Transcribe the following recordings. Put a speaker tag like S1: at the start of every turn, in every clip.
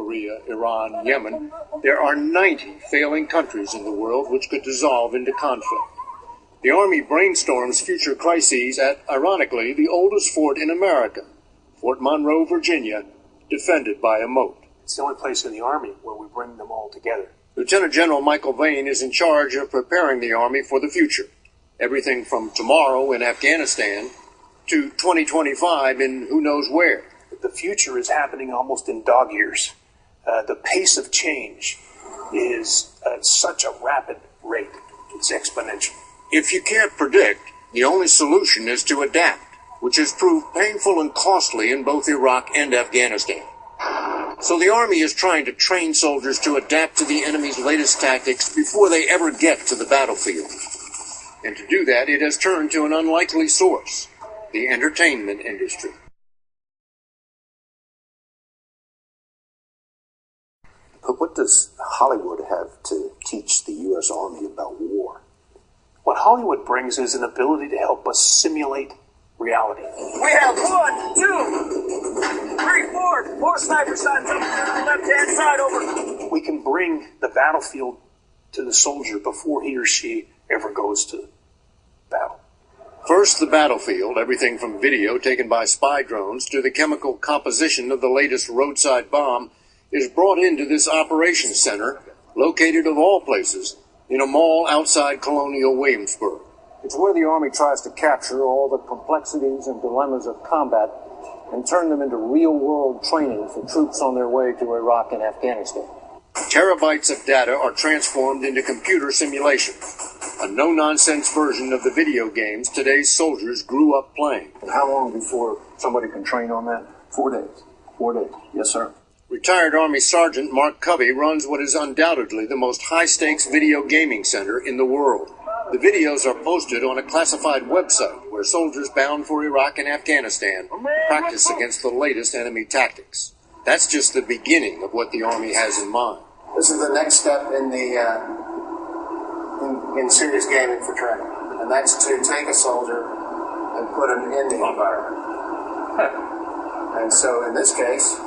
S1: Korea, Iran, Yemen, there are 90 failing countries in the world which could dissolve into conflict. The Army brainstorms future crises at, ironically, the oldest fort in America, Fort Monroe, Virginia, defended by a moat.
S2: It's the only place in the Army where we bring them all together.
S1: Lieutenant General Michael Vane is in charge of preparing the Army for the future. Everything from tomorrow in Afghanistan to 2025 in who knows where.
S2: The future is happening almost in dog years. The pace of change is at such a rapid rate. It's exponential.
S1: If you can't predict, the only solution is to adapt, which has proved painful and costly in both Iraq and Afghanistan. So the Army is trying to train soldiers to adapt to the enemy's latest tactics before they ever get to the battlefield. And to do that, it has turned to an unlikely source, the entertainment industry.
S3: But what does Hollywood have to teach the U.S. Army about war?
S2: What Hollywood brings is an ability to help us simulate reality.
S4: We have 1, 2, 3, 4 sniper sights up there on the left-hand side, over.
S2: We can bring the battlefield to the soldier before he or she ever goes to battle.
S1: First, the battlefield, everything from video taken by spy drones to the chemical composition of the latest roadside bomb, is brought into this operations center, located of all places, in a mall outside Colonial Williamsburg. It's where the Army tries to capture all the complexities and dilemmas of combat and turn them into real-world training for troops on their way to Iraq and Afghanistan. Terabytes of data are transformed into computer simulation, a no-nonsense version of the video games today's soldiers grew up playing.
S3: And how long before somebody can train on that? 4 days. 4 days. Yes, sir.
S1: Retired Army Sergeant Mark Covey runs what is undoubtedly the most high-stakes video gaming center in the world. The videos are posted on a classified website where soldiers bound for Iraq and Afghanistan practice against the latest enemy tactics. That's just the beginning of what the Army has in mind.
S3: This is the next step in the in serious gaming for training, and that's to take a soldier and put him in the environment. And so, in this case,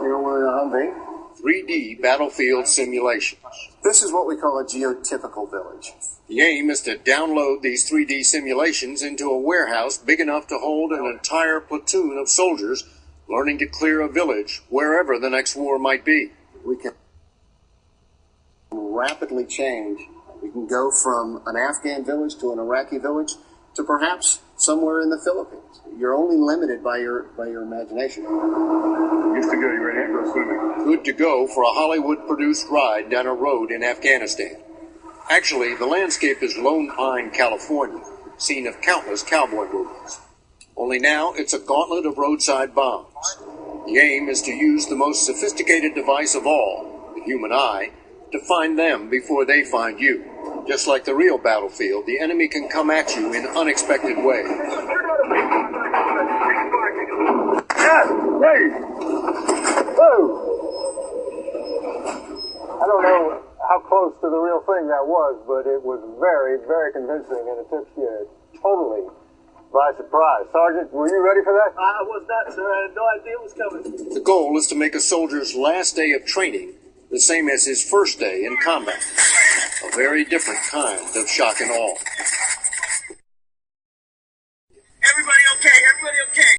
S3: you're wearing a Humvee.
S1: 3D battlefield simulations.
S3: This is what we call a geotypical village.
S1: The aim is to download these 3D simulations into a warehouse big enough to hold an entire platoon of soldiers learning to clear a village wherever the next war might be.
S3: We can rapidly change. We can go from an Afghan village to an Iraqi village to perhaps somewhere in the Philippines. You're only limited by your imagination.
S5: Good to go. You ready to go swimming?
S1: Good to go for a Hollywood-produced ride down a road in Afghanistan. Actually, the landscape is Lone Pine, California, scene of countless cowboy movies. Only now it's a gauntlet of roadside bombs. The aim is to use the most sophisticated device of all, the human eye, to find them before they find you. Just like the real battlefield, the enemy can come at you in unexpected ways.
S6: I don't know how close to the real thing that was, but it was very, very convincing, and it took you totally by surprise. Sergeant, were you ready for that?
S4: I was not, sir. I had no idea it was coming.
S1: The goal is to make a soldier's last day of training the same as his first day in combat. A very different kind of shock and awe.